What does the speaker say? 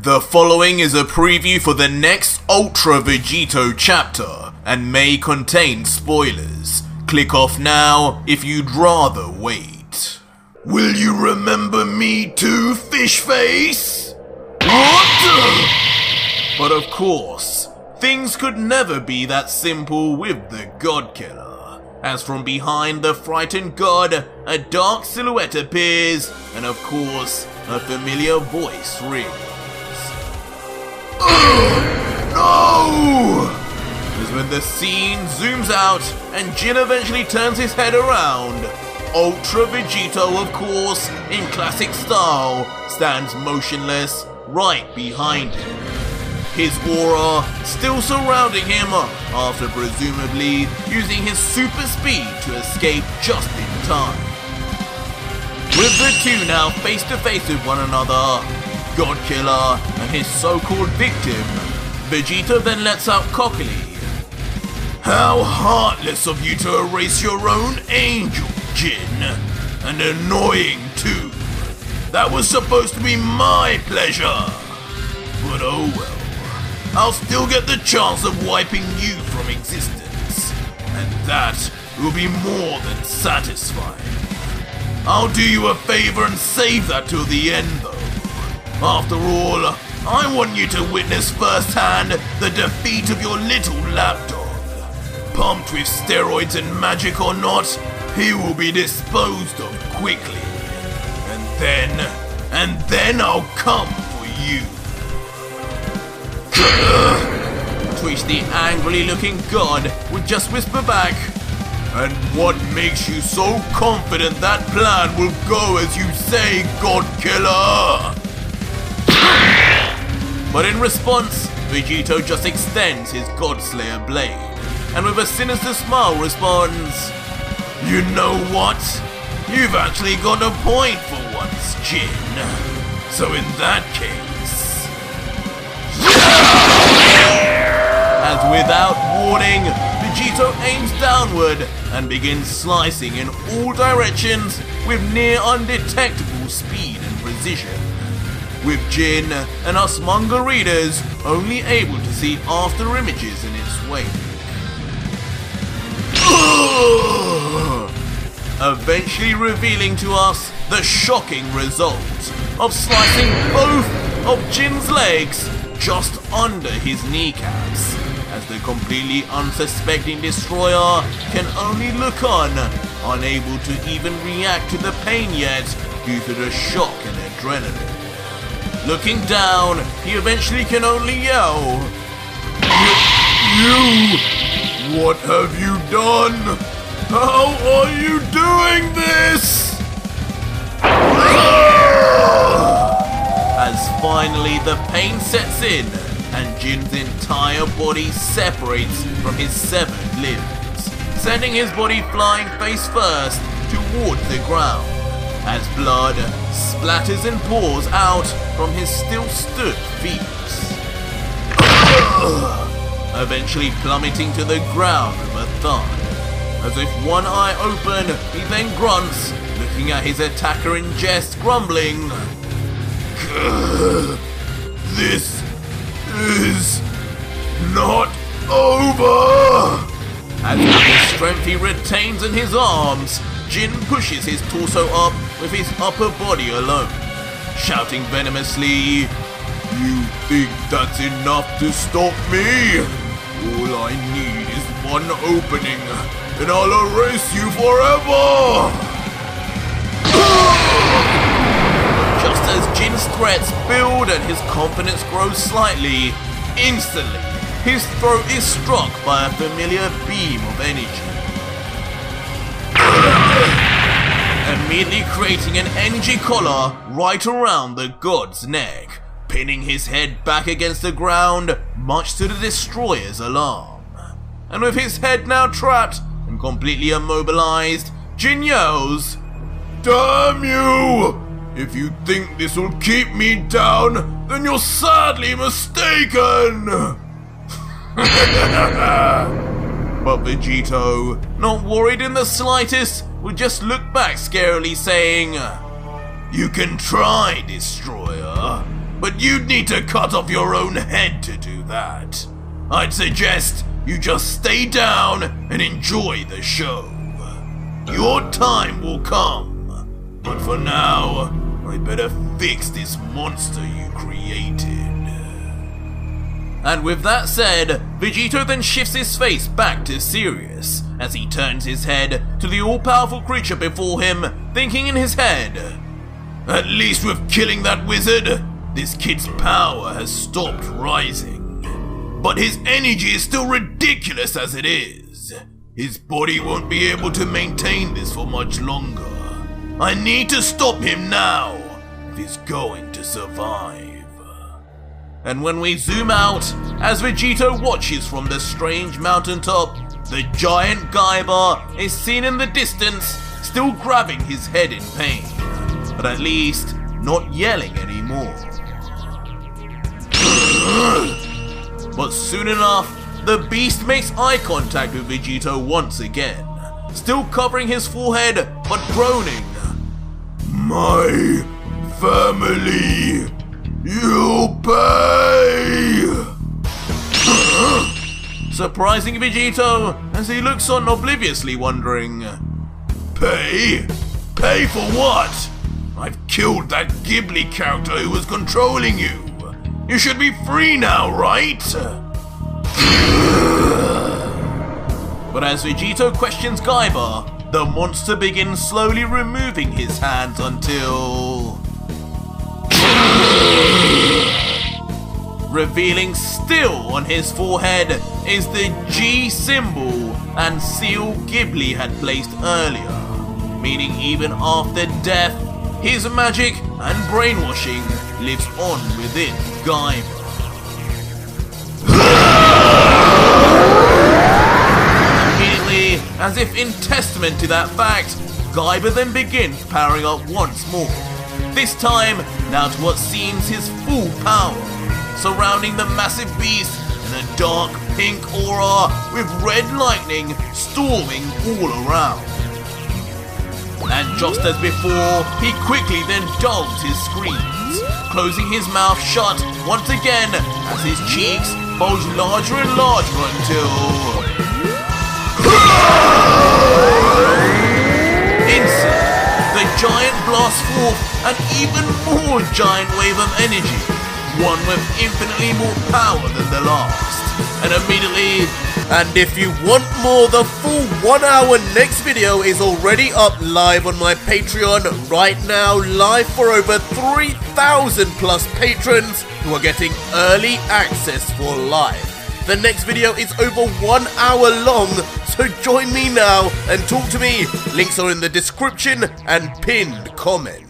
The following is a preview for the next ultravegito chapter and may contain spoilers. Click off now if you'd rather wait. Will you remember me too, fish face? What? But of course, things could never be that simple with the God Killer, as from behind the frightened god, a dark silhouette appears, and of course, a familiar voice rings. No! As when the scene zooms out and Jin eventually turns his head around, ultravegito, of course, in classic style, stands motionless right behind him. His aura still surrounding him after presumably using his super speed to escape just in time. With the two now face to face with one another, God Killer and his so-called victim, Vegito then lets out cockily, "How heartless of you to erase your own angel, Jin. And annoying too. That was supposed to be my pleasure. But oh well. I'll still get the chance of wiping you from existence. And that will be more than satisfying. I'll do you a favor and save that till the end though. After all, I want you to witness firsthand the defeat of your little lapdog. Pumped with steroids and magic or not, he will be disposed of quickly. And then I'll come for you." to which the angrily looking god would just whisper back, "And what makes you so confident that plan will go as you say, God Killer?" But in response, Vegito just extends his Godslayer blade, and with a sinister smile responds, "You know what? You've actually got a point for once, Jin. So in that case..." As without warning, Vegito aims downward and begins slicing in all directions with near undetectable speed and precision, with Jin and us manga readers only able to see after images in its wake. Eventually revealing to us the shocking result of slicing both of Jin's legs just under his kneecaps, as the completely unsuspecting destroyer can only look on, unable to even react to the pain yet due to the shock and adrenaline. Looking down, he eventually can only yell, You! What have you done? How are you doing this? As finally the pain sets in and Jin's entire body separates from his severed limbs, sending his body flying face first towards the ground, as blood splatters and pours out from his still stood feet. Eventually plummeting to the ground with a thud. As if one eye open, he then grunts, looking at his attacker in jest, grumbling, "This is not over!" As with the strength he retains in his arms, Jin pushes his torso up with his upper body alone, shouting venomously, "You think that's enough to stop me? All I need is one opening, and I'll erase you forever!" Just as Jin's threats build and his confidence grows slightly, instantly, his throat is struck by a familiar beam of energy, immediately creating an energy collar right around the god's neck, pinning his head back against the ground, much to the destroyer's alarm. And with his head now trapped and completely immobilized, Jin yells, "Damn you! If you think this will keep me down, then you're sadly mistaken!" But Vegito, not worried in the slightest, would just look back scarily saying, "You can try, Destroyer, but you'd need to cut off your own head to do that. I'd suggest you just stay down and enjoy the show. Your time will come, but for now, I better fix this monster you created. And with that said, Vegito then shifts his face back to serious as he turns his head to the all-powerful creature before him, thinking in his head, at least with killing that wizard, this kid's power has stopped rising. But his energy is still ridiculous as it is. His body won't be able to maintain this for much longer. I need to stop him now if he's going to survive. And when we zoom out, as Vegito watches from the strange mountaintop, the giant Gaiba is seen in the distance, still grabbing his head in pain, but at least not yelling anymore. But soon enough, the beast makes eye contact with Vegito once again, still covering his forehead but groaning, my family, you'll pay! Surprising Vegito as he looks on obliviously wondering, pay? Pay for what? I've killed that Ghibli character who was controlling you. You should be free now, right? But as Vegito questions Gaiba, the monster begins slowly removing his hands until... revealing still on his forehead is the G symbol and seal Ghibli had placed earlier, meaning even after death, his magic and brainwashing lives on within Gaiba. Immediately, as if in testament to that fact, Gaiba then begins powering up once more, this time now to what seems his full power, surrounding the massive beast in a dark pink aura with red lightning storming all around. And just as before, he quickly then dulls his screams, closing his mouth shut once again as his cheeks bulge larger and larger until... Instantly, the giant blasts forth an even more giant wave of energy, one with infinitely more power than the last. And immediately... And if you want more, the full 1 hour next video is already up live on my Patreon right now, live for over 3,000 plus patrons who are getting early access for life. The next video is over 1 hour long, so join me now and talk to me. Links are in the description and pinned comment.